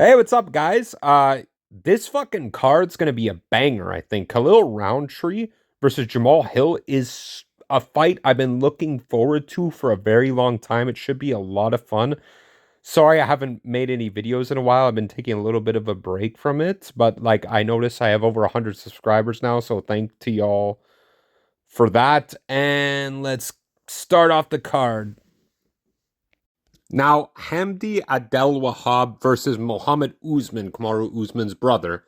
Hey, what's up, guys? This fucking card's gonna be a banger, I think. Khalil Rountree versus Jamal Hill is a fight I've been looking forward to for a very long time. It should be a lot of fun. Sorry, I haven't made any videos in a while. I've been taking a little bit of a break from it, but like I noticed I have over 100 subscribers now, so thank to y'all for that. And let's start off the card. Now, Hamdi Adel Wahab versus Mohammed Usman, Kamaru Usman's brother.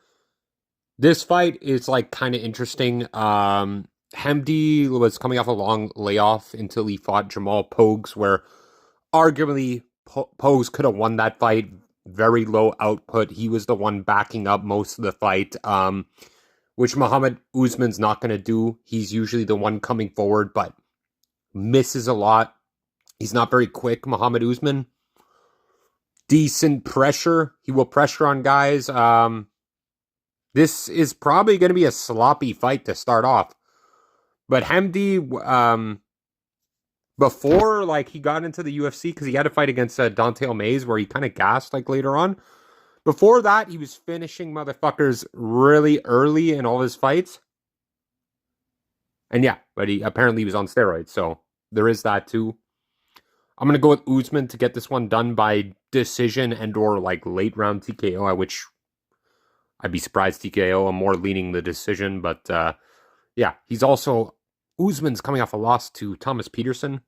This fight is like kind of interesting. Hamdi was coming off a long layoff until he fought Jamal Pogues, where arguably Pogues could have won that fight. Very low output. He was the one backing up most of the fight, which Muhammad Usman's not going to do. He's usually the one coming forward, but misses a lot. He's not very quick, Muhammad Usman. Decent pressure. He will pressure on guys. This is probably going to be a sloppy fight to start off. But Hamdi, before like he got into the UFC, because he had a fight against Dante Mays where he kind of gassed like later on. Before that, he was finishing motherfuckers really early in all his fights. And yeah, but he apparently was on steroids, so there is that too. I'm gonna go with Usman to get this one done by decision and or like late round TKO, which I'd be surprised TKO. I'm more leaning the decision, but yeah, he's also Usman's coming off a loss to Thomas Peterson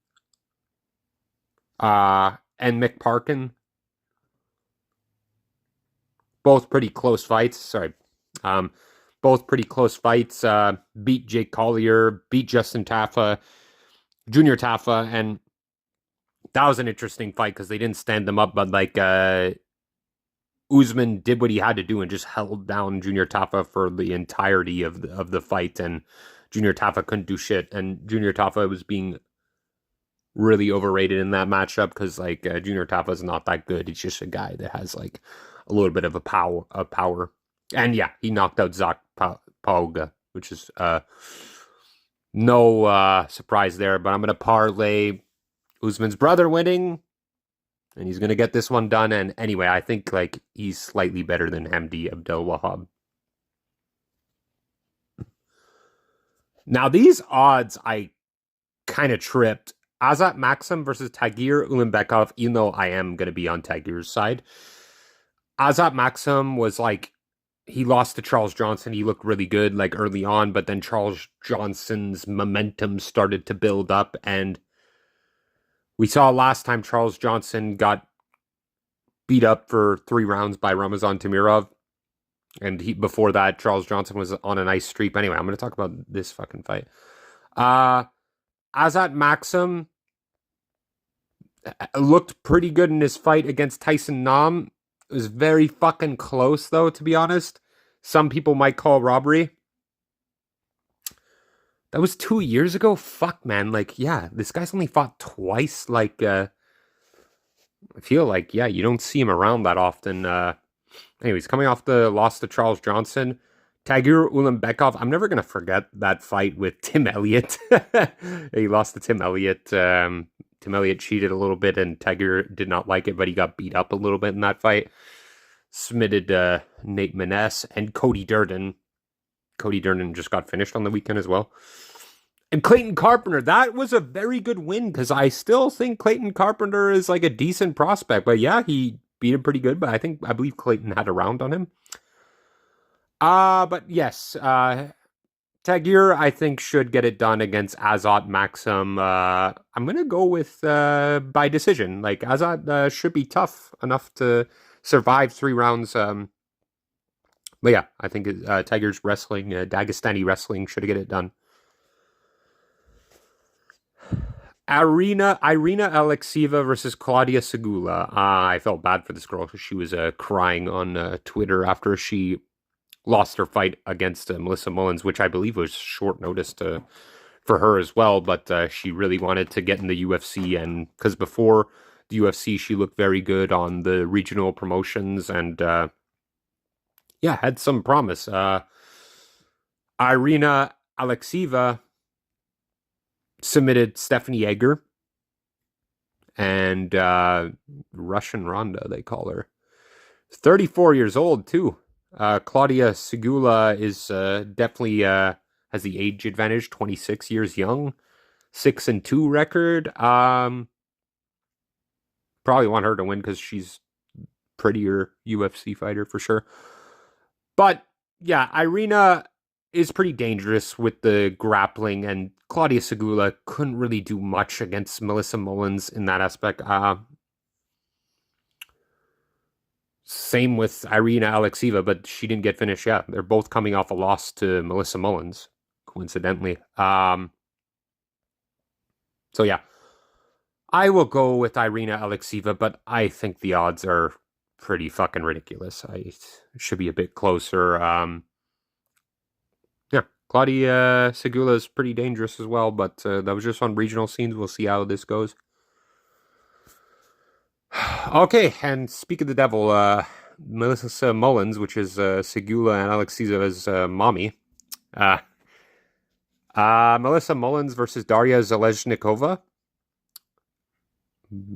and McParkin. Both pretty close fights. Sorry. Both pretty close fights. Beat Jake Collier, beat Justin Taffa, Junior Taffa, and that was an interesting fight because they didn't stand them up, but like Usman did what he had to do and just held down Junior Taffa for the entirety of the fight, and Junior Taffa couldn't do shit, and Junior Taffa was being really overrated in that matchup because like Junior Taffa is not that good. He's just a guy that has like a little bit of a power, and yeah, he knocked out Zach Pauga, which is no surprise there. But I'm gonna parlay Usman's brother winning, and he's gonna get this one done. And anyway, I think like he's slightly better than Hamdi Abdel Wahab. Now these odds I kind of tripped. Azat Maxim versus Tagir Ulanbekov, even though I am going to be on Tagir's side. Azat Maxim was like, he lost to Charles Johnson. He looked really good like early on, but then Charles Johnson's momentum started to build up. And we saw last time Charles Johnson got beat up for 3 rounds by Ramazan Tamirov. And before that, Charles Johnson was on a nice streak. Anyway, I'm going to talk about this fucking fight. Azat Maxim looked pretty good in his fight against Tyson Nam. It was very fucking close, though, to be honest. Some people might call robbery. That was 2 years ago? Fuck, man. Like, yeah, this guy's only fought twice. Like, I feel like, yeah, you don't see him around that often. Anyways, coming off the loss to Charles Johnson, Tagir Ulanbekov, I'm never going to forget that fight with Tim Elliott. He lost to Tim Elliott. Tim Elliott cheated a little bit, and Tagir did not like it, but he got beat up a little bit in that fight. Submitted Nate Maness and Cody Durden. Cody Durden just got finished on the weekend as well. And Clayton Carpenter, that was a very good win because I still think Clayton Carpenter is like a decent prospect. But yeah, he beat him pretty good, but I believe Clayton had a round on him. But yes, Tagir, I think, should get it done against Azat Maxim. I'm going to go with by decision. Like, Azat should be tough enough to survive 3 rounds. But yeah, I think Tagir's wrestling, Dagestani wrestling, should get it done. Irina Alexeva versus Claudia Segula. I felt bad for this girl because she was crying on Twitter after she lost her fight against Melissa Mullins, which I believe was short notice for her as well. But she really wanted to get in the UFC, and because before the UFC, she looked very good on the regional promotions, and yeah, had some promise. Irina Alexeva submitted Stephanie Yeager, and Russian Ronda, they call her. 34 years old, too. Claudia Segula is definitely has the age advantage, 26 years young, 6-2 record. Probably want her to win because she's prettier UFC fighter for sure. But yeah, Irina is pretty dangerous with the grappling, and Claudia Segula couldn't really do much against Melissa Mullins in that aspect. Same with Irina Alexieva, but she didn't get finished yet. They're both coming off a loss to Melissa Mullins, coincidentally. So yeah, I will go with Irina Alexieva, but I think the odds are pretty fucking ridiculous. It should be a bit closer. Yeah, Claudia Segula is pretty dangerous as well, but that was just on regional scenes. We'll see how this goes. Okay, and speak of the devil, Melissa Mullins, which is Segula and Alexieva's mommy. Uh, Melissa Mullins versus Daria Zalezhnikova.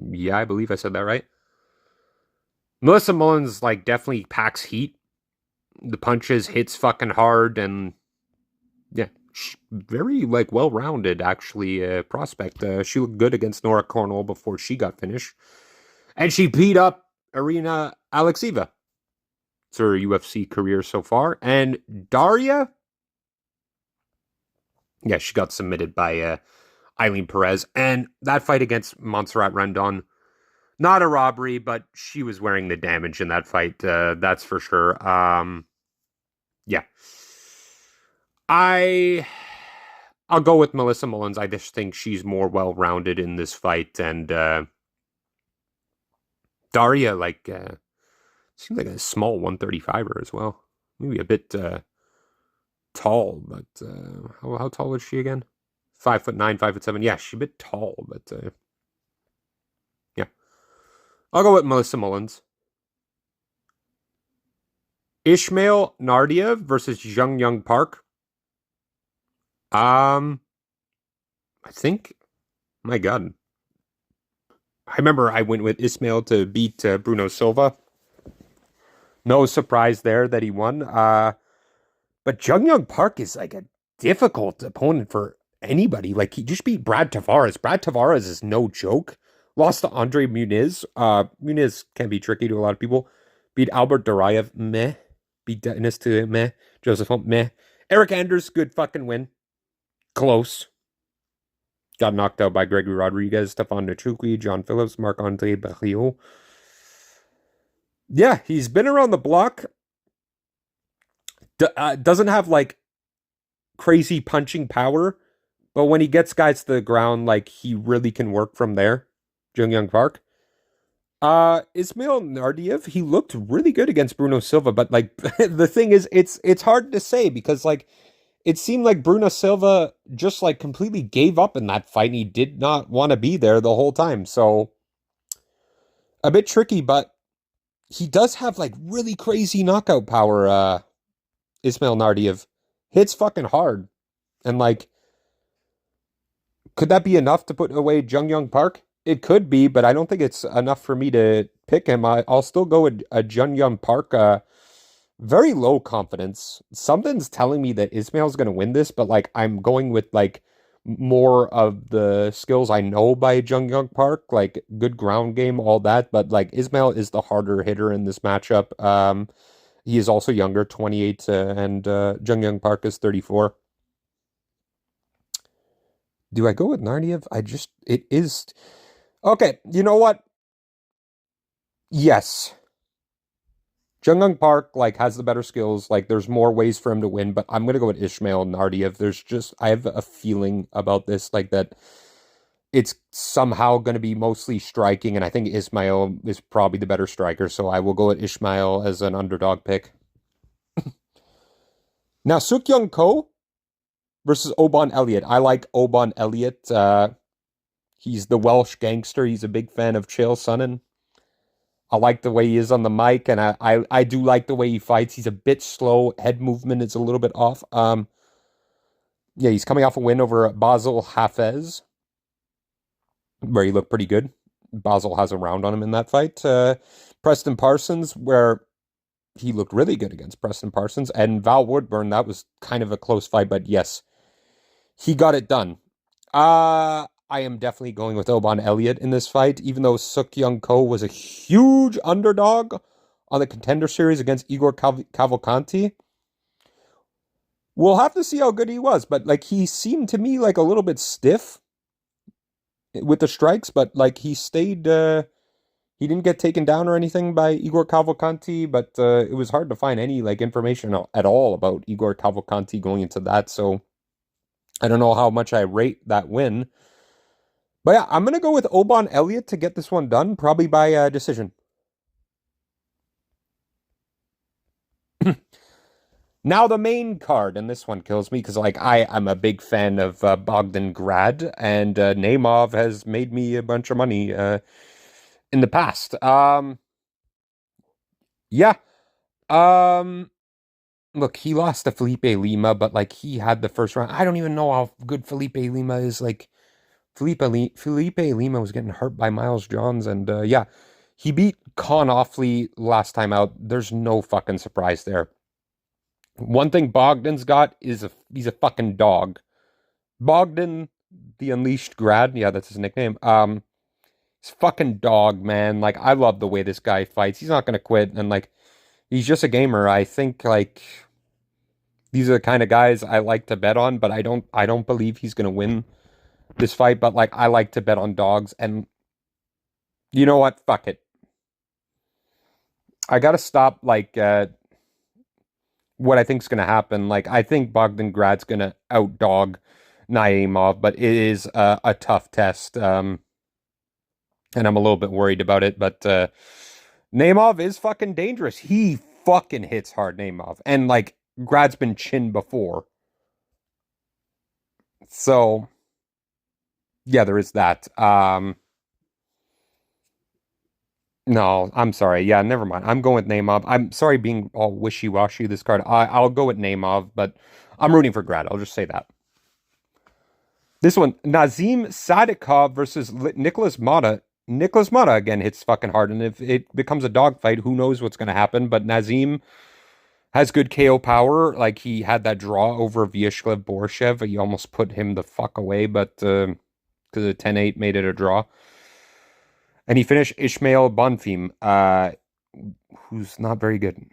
Yeah, I believe I said that right. Melissa Mullins, like, definitely packs heat. The punches hits fucking hard, and yeah, very, like, well-rounded, actually, prospect. She looked good against Nora Cornwell before she got finished. And she beat up Irina Alexieva. It's her UFC career so far. And Daria, yeah, she got submitted by Eileen Perez. And that fight against Montserrat Rendon, not a robbery, but she was wearing the damage in that fight. That's for sure. Yeah. I'll go with Melissa Mullins. I just think she's more well-rounded in this fight. And Daria, like, seems like a small 135er as well. Maybe a bit tall, but how tall is she again? 5'9", 5'7". Yeah, she's a bit tall, but yeah. I'll go with Melissa Mullins. Ishmael Nardiev versus Jung Young Park. I think, my God. I remember I went with Ismail to beat Bruno Silva. No surprise there that he won. But Jung Young Park is like a difficult opponent for anybody. Like, he just beat Brad Tavares. Brad Tavares is no joke. Lost to Andre Muniz. Muniz can be tricky to a lot of people. Beat Albert Duraev. Meh. Beat Dennis to meh. Joseph Hunt. Meh. Eric Anders, good fucking win. Close. Got knocked out by Gregory Rodriguez, Stefan Nachukwi, John Phillips, Marc-Andre Berriot. Yeah, he's been around the block. Doesn't have, like, crazy punching power, but when he gets guys to the ground, like, he really can work from there. Jung Young Park. Ismail Nardiev, he looked really good against Bruno Silva, but, like, the thing is, it's hard to say because, like, it seemed like Bruno Silva just, like, completely gave up in that fight and he did not want to be there the whole time. So, a bit tricky, but he does have, like, really crazy knockout power, Ismail Nardiev. Hits fucking hard. And, like, could that be enough to put away Jung Young Park? It could be, but I don't think it's enough for me to pick him. I'll still go with a Jung Young Park. Very low confidence. Something's telling me that Ismail's going to win this, but, like, I'm going with, like, more of the skills I know by Jung Young Park, like good ground game, all that. But, like, Ismail is the harder hitter in this matchup. He is also younger, 28, and Jung Young Park is 34. Do I go with Nardiev? It is... Okay, you know what? Yes. Jung Young Park, like, has the better skills. Like, there's more ways for him to win, but I'm going to go with Ishmael Nardiev. I have a feeling about this, like, that it's somehow going to be mostly striking, and I think Ismail is probably the better striker, so I will go with Ishmael as an underdog pick. Now, Suk Young Ko versus Oban Elliott. I like Oban Elliott. He's the Welsh gangster. He's a big fan of Chael Sonnen. I like the way he is on the mic, and I do like the way he fights. He's a bit slow. Head movement is a little bit off. Yeah, he's coming off a win over Basil Hafez, where he looked pretty good. Basil has a round on him in that fight. Preston Parsons, where he looked really good against Preston Parsons. And Val Woodburn, that was kind of a close fight, but yes, he got it done. I am definitely going with Oban Elliott in this fight, even though Suk Young Ko was a huge underdog on the Contender Series against Igor Cavalcanti. We'll have to see how good he was, but like he seemed to me like a little bit stiff with the strikes, but like he stayed. He didn't get taken down or anything by Igor Cavalcanti, but it was hard to find any like information at all about Igor Cavalcanti going into that. So I don't know how much I rate that win. But yeah, I'm going to go with Oban Elliott to get this one done, probably by decision. Now the main card, and this one kills me because like I'm a big fan of Bogdan Grad, and Naimov has made me a bunch of money in the past. Yeah. Um, Look, he lost to Felipe Lima, but like he had the first round. I don't even know how good Felipe Lima is. Like Felipe Lima was getting hurt by Miles Johns, and yeah, he beat Con Offley last time out. There's no fucking surprise there. One thing Bogdan's got is he's a fucking dog. Bogdan, the Unleashed Grad, yeah, that's his nickname. He's fucking dog, man. Like I love the way this guy fights. He's not gonna quit, and like he's just a gamer. I think like these are the kind of guys I like to bet on, but I don't believe he's gonna win this fight. But like I like to bet on dogs, and you know what? Fuck it. I gotta stop like what I think's gonna happen. Like I think Bogdan Grad's gonna outdog Naimov, but it is a tough test. And I'm a little bit worried about it. But Naimov is fucking dangerous. He fucking hits hard, Naimov, and like Grad's been chinned before. So yeah, there is that. No, I'm sorry. Yeah, never mind. I'm going with Naimov. I'm sorry being all wishy-washy this card. I'll go with Naimov, but I'm rooting for Grad. I'll just say that. This one, Nazim Sadikov versus Nicholas Mata. Nicholas Mata again hits fucking hard, and if it becomes a dogfight, who knows what's going to happen? But Nazim has good KO power. Like he had that draw over Vyashlev Borshev. He almost put him the fuck away, but because the 10-8 made it a draw. And he finished Ishmael Bonfim, who's not very good,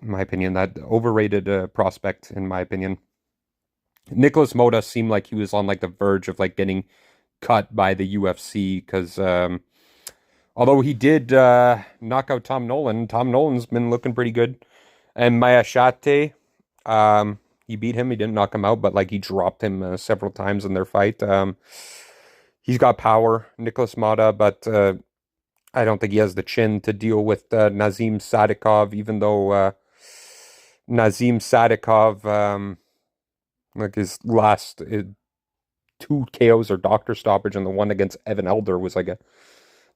in my opinion. That overrated prospect, in my opinion. Nicholas Mota seemed like he was on like the verge of like getting cut by the UFC because although he did knock out Tom Nolan's been looking pretty good. And Mayashate, he beat him. He didn't knock him out, but like he dropped him several times in their fight. He's got power, Nicholas Mota, but I don't think he has the chin to deal with Nazim Sadikov, even though Nazim Sadikov, like his last two KOs or doctor stoppage, and the one against Evan Elder was like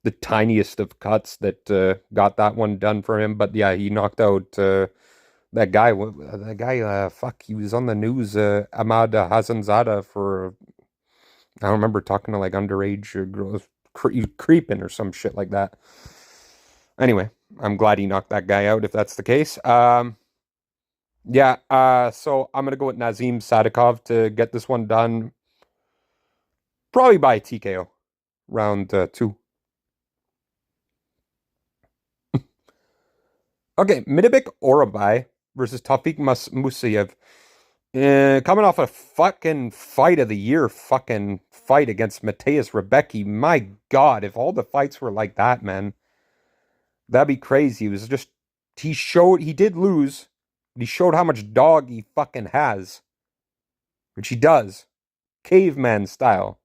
the tiniest of cuts that got that one done for him. But yeah, he knocked out that guy. Fuck, he was on the news, Ahmad Hassanzada for, I don't remember, talking to like underage girls, creeping or some shit like that. Anyway, I'm glad he knocked that guy out if that's the case. Yeah, so I'm gonna go with Nazim Sadikov to get this one done. Probably by TKO, round 2. Okay, Midibik Orabai versus Taufik Musayev. Coming off a fucking fight of the year fucking fight against Mateus Rebecki. My God, if all the fights were like that, man, that'd be crazy. It was just, he did lose, but he showed how much dog he fucking has. Which he does. Caveman style.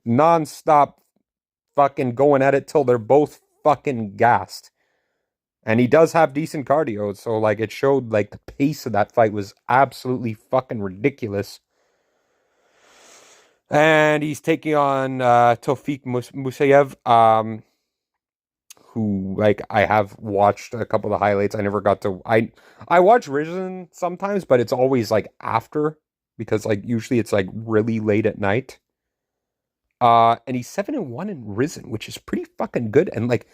Non-stop fucking going at it till they're both fucking gassed. And he does have decent cardio, so like it showed like the pace of that fight was absolutely fucking ridiculous. And he's taking on Taufik Musayev, who like I have watched a couple of the highlights. I never got to I watch Risen sometimes, but it's always like after, because like usually it's like really late at night. And he's 7-1 in Risen, which is pretty fucking good. And like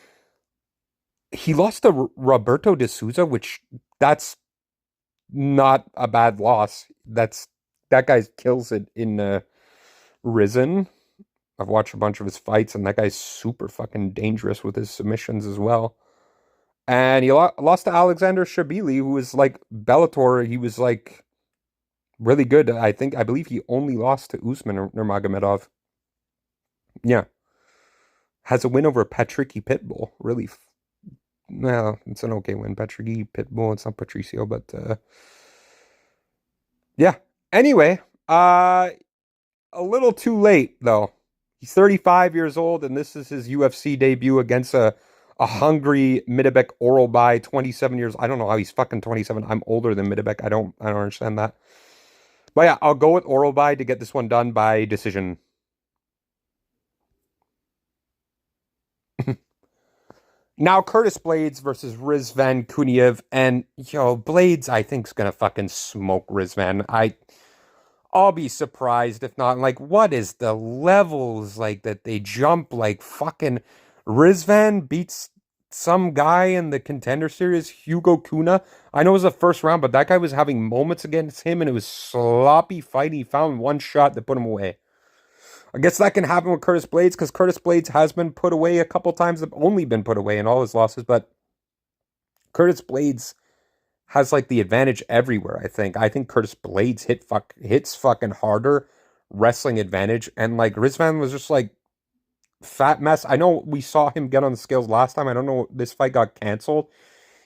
he lost to Roberto de Souza, which that's not a bad loss. That guy kills it in Risen. I've watched a bunch of his fights, and that guy's super fucking dangerous with his submissions as well. And he lost to Alexander Shabili, who was like Bellator. He was like really good. I believe he only lost to Usman or Nurmagomedov. Yeah, has a win over Patricky Pitbull. Really, well, it's an okay win. Patricky Pitbull. It's not Patricio, but yeah. Anyway, a little too late though. He's 35 years old, and this is his UFC debut against a hungry Midabek Oralbai, 27 years. I don't know how he's fucking 27. I'm older than Midabek. I don't understand that. But yeah, I'll go with Oralbai to get this one done by decision. Now Curtis Blades versus Rizvan Kuniev, and Blades I think's gonna fucking smoke Rizvan. I'll be surprised if not. Like, what is the levels like that they jump? Like, fucking Rizvan beats some guy in the Contender Series, Hugo Kuna. I know it was the first round, but that guy was having moments against him, and it was sloppy fight. He found one shot that put him away. I guess that can happen with Curtis Blades, because Curtis Blades has been put away a couple times, only been put away in all his losses, but Curtis Blades has like the advantage everywhere, I think. I think Curtis Blades hits fucking harder, wrestling advantage, and like Rizvan was just like fat mess. I know we saw him get on the scales last time. I don't know, this fight got canceled.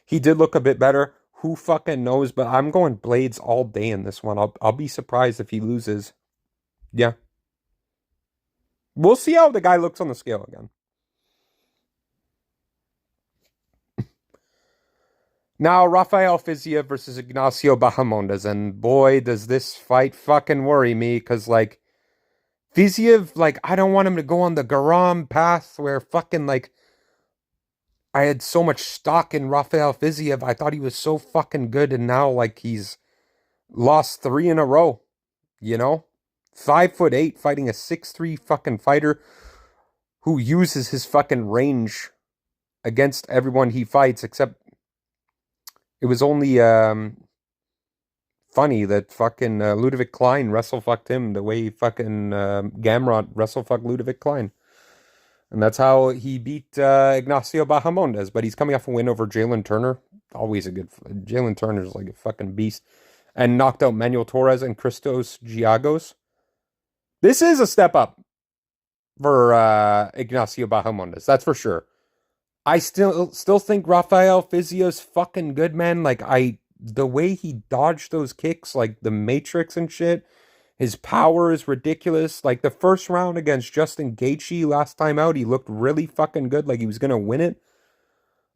He did look a bit better. Who fucking knows? But I'm going Blades all day in this one. I'll be surprised if he loses. Yeah. We'll see how the guy looks on the scale again. Now, Rafael Fiziev versus Ignacio Bahamondes. And boy, does this fight fucking worry me. Because, like, Fiziev, like, I don't want him to go on the Garam path where fucking, like, I had so much stock in Rafael Fiziev. I thought he was so fucking good. And now, like, he's lost 3 in a row. 5'8", fighting a 6'3" fucking fighter who uses his fucking range against everyone he fights, except it was only funny that fucking Ludovic Klein wrestle-fucked him the way fucking Gamrot wrestle-fucked Ludovic Klein. And that's how he beat Ignacio Bahamondes. But he's coming off a win over Jalen Turner. Always a good... Jalen Turner's like a fucking beast. And knocked out Manuel Torres and Christos Giagos. This is a step up for Ignacio Bahamondes. That's for sure. I still think Rafael Fiziev's fucking good, man. Like, the way he dodged those kicks, like the Matrix and shit, his power is ridiculous. Like, the first round against Justin Gaethje last time out, he looked really fucking good, like he was gonna win it.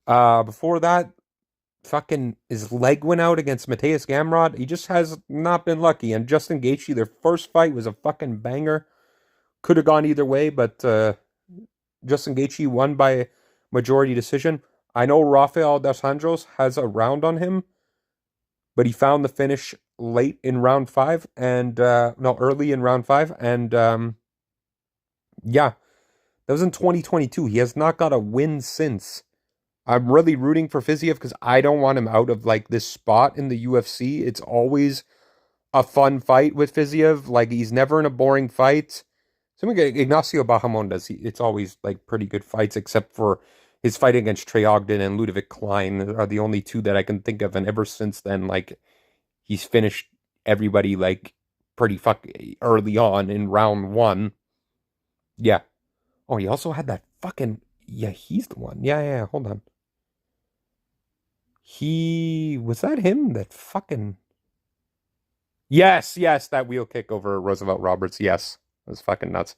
Before that, fucking his leg went out against Mateus Gamrot. He just has not been lucky. And Justin Gaethje, their first fight was a fucking banger. Could have gone either way, but Justin Gaethje won by majority decision. I know Rafael dos Anjos has a round on him, but he found the finish late in round 5 and early in round 5, and yeah, that was in 2022. He has not got a win since. I'm really rooting for Fiziev because I don't want him out of like this spot in the UFC. It's always a fun fight with Fiziev. Like, he's never in a boring fight. So Ignacio Bahamondes, it's always like pretty good fights, except for his fight against Trey Ogden and Ludovic Klein are the only two that I can think of. And ever since then, like, he's finished everybody like pretty early on in round 1. Yeah. Oh, he also had that fucking... Yeah, he's the one. Yeah, hold on. Was that him? That fucking... Yes, that wheel kick over Roosevelt Roberts. Yes. It was fucking nuts.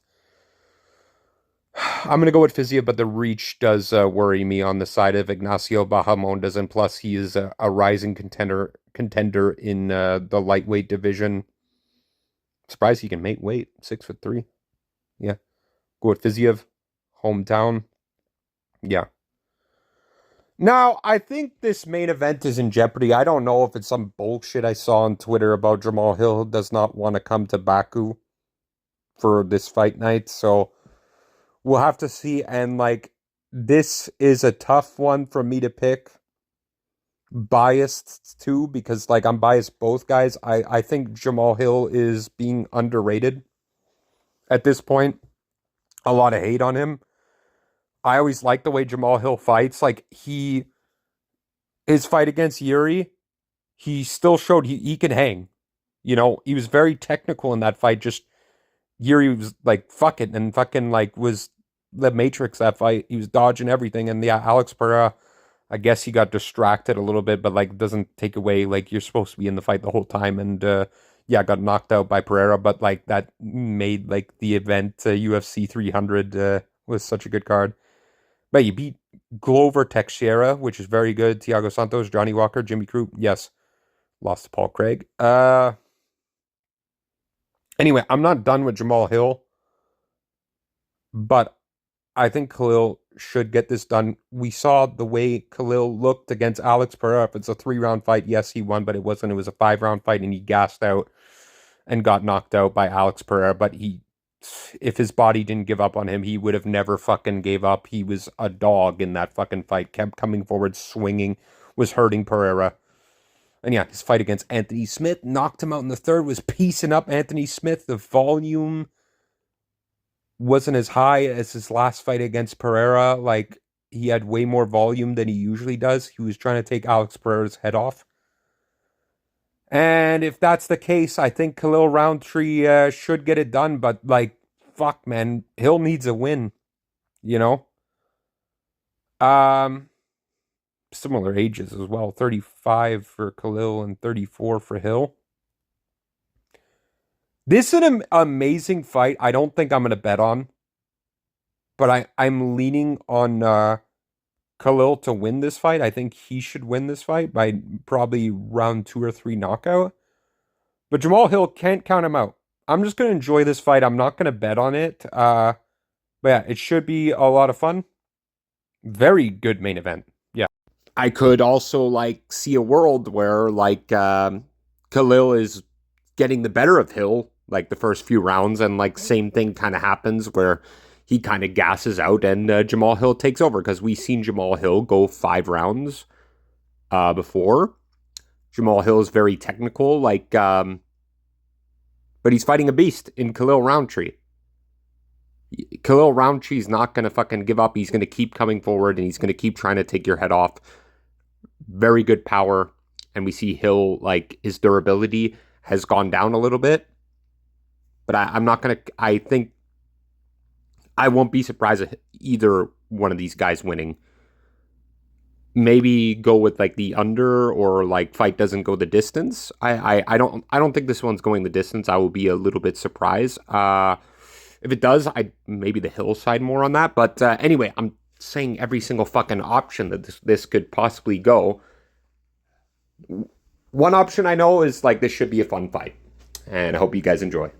I'm going to go with Fiziev, but the reach does worry me on the side of Ignacio Bahamondes, and plus he is a rising contender in the lightweight division. Surprised he can make weight, 6'3". Yeah. Go with Fiziev, hometown. Yeah. Now, I think this main event is in jeopardy. I don't know if it's some bullshit I saw on Twitter about Jamal Hill does not want to come to Baku for this fight night, so we'll have to see. And like, This is a tough one for me to pick. Biased too, because like I'm biased both guys. I think Jamal Hill is being underrated at this point. A lot of hate on him. I always like the way Jamal Hill fights. Like his fight against Yuri, he still showed he can hang. You know, he was very technical in that fight. Just Yuri was like, fuck it, and fucking like was the Matrix that fight. He was dodging everything. And yeah, Alex Pereira, I guess he got distracted a little bit, but like doesn't take away like you're supposed to be in the fight the whole time. And yeah, got knocked out by Pereira, but like that made like the event UFC 300 was such a good card. But you beat Glover Teixeira, which is very good. Thiago Santos, Johnny Walker, Jimmy Crute. Yes, lost to Paul Craig. Anyway, I'm not done with Jamal Hill, but I think Khalil should get this done. We saw the way Khalil looked against Alex Pereira. If it's a 3-round fight, yes, he won, but it wasn't. It was a 5-round fight, and he gassed out and got knocked out by Alex Pereira. But if his body didn't give up on him, he would have never fucking gave up. He was a dog in that fucking fight, kept coming forward, swinging, was hurting Pereira. And yeah, his fight against Anthony Smith knocked him out in the third, was piecing up Anthony Smith. The volume wasn't as high as his last fight against Pereira. Like, he had way more volume than he usually does. He was trying to take Alex Pereira's head off. And if that's the case, I think Khalil Rountree should get it done. But, like, fuck, man. Hill needs a win, you know? Similar ages as well. 35 for Khalil and 34 for Hill. This is an amazing fight. I don't think I'm going to bet on. But I'm leaning on Khalil to win this fight. I think he should win this fight by probably round 2 or 3 knockout. But Jamal Hill can't count him out. I'm just going to enjoy this fight. I'm not going to bet on it. But yeah, it should be a lot of fun. Very good main event. Yeah. I could also like see a world where like Khalil is getting the better of Hill like the first few rounds, and like same thing kind of happens where he kind of gasses out and Jamal Hill takes over, because we've seen Jamal Hill go 5 rounds before. Jamal Hill is very technical, like, but he's fighting a beast in Khalil Rountree. Khalil Rountree's not going to fucking give up. He's going to keep coming forward, and he's going to keep trying to take your head off. Very good power. And we see Hill, like, his durability has gone down a little bit. But I'm not going to, I think, I won't be surprised at either one of these guys winning. Maybe go with like the under, or like fight doesn't go the distance. I don't think this one's going the distance. I will be a little bit surprised. If it does, I maybe the Hill side more on that. But anyway, I'm saying every single fucking option that this could possibly go. One option I know is like this should be a fun fight, and I hope you guys enjoy.